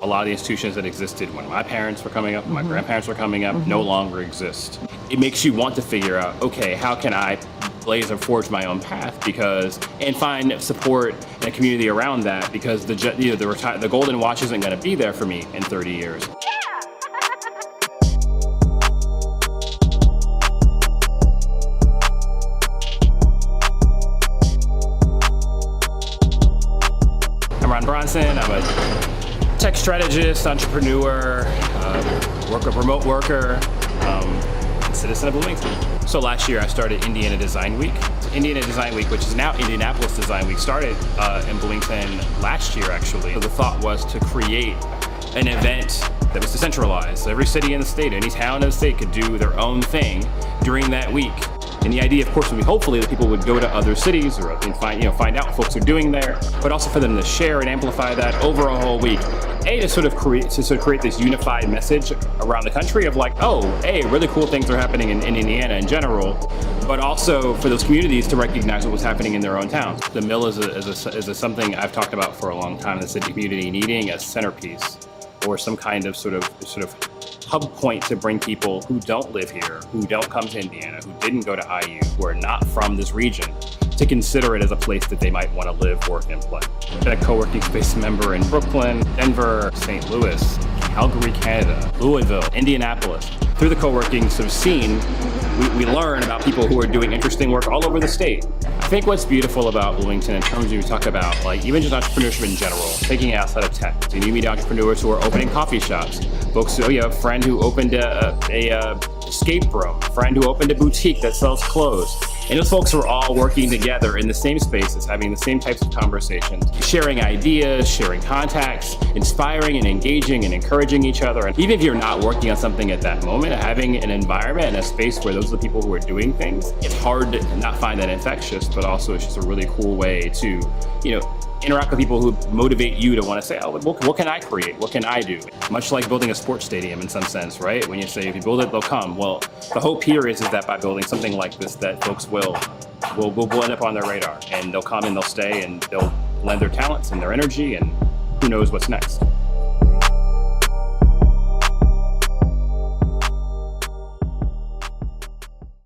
A lot of the institutions that existed when my parents were coming up, when my grandparents were coming up, no longer exist. It makes you want to figure out, okay, how can I blaze and forge my own path and find support and a community around that, because the golden watch isn't going to be there for me in 30 years. I'm Ron Bronson. I'm a tech strategist, entrepreneur, remote worker, and citizen of Bloomington. So last year I started Indiana Design Week. Indiana Design Week, which is now Indianapolis Design Week, started in Bloomington last year actually. So the thought was to create an event that was decentralized. So every city in the state, any town in the state could do their own thing during that week. And the idea, of course, would be hopefully that people would go to other cities and find out what folks are doing there, but also for them to share and amplify that over a whole week. To sort of create this unified message around the country of like, oh, hey, really cool things are happening in Indiana in general, but also for those communities to recognize what was happening in their own towns. The mill is something I've talked about for a long time. The city community needing a centerpiece or some kind of sort of hub point to bring people who don't live here, who don't come to Indiana, who didn't go to IU, who are not from this region, to consider it as a place that they might want to live, work, and play. I've been a co-working space member in Brooklyn, Denver, St. Louis, Calgary, Canada, Louisville, Indianapolis. Through the co-working sort of scene, we learn about people who are doing interesting work all over the state. I think what's beautiful about Bloomington in terms of you talk about like even just entrepreneurship in general, taking it outside of tech. So you meet entrepreneurs who are opening coffee shops, folks who, you have a friend who opened a escape room, a friend who opened a boutique that sells clothes. And those folks are all working together in the same spaces, having the same types of conversations, sharing ideas, sharing contacts, inspiring and engaging and encouraging each other. And even if you're not working on something at that moment, having an environment and a space where those are the people who are doing things, it's hard to not find that infectious, but also it's just a really cool way to, interact with people who motivate you to want to say, oh, what can I create? What can I do? Much like building a sports stadium in some sense, right? When you say, if you build it, they'll come. Well, the hope here is that by building something like this, that folks will end up on their radar, and they'll come and they'll stay and they'll lend their talents and their energy, and who knows what's next.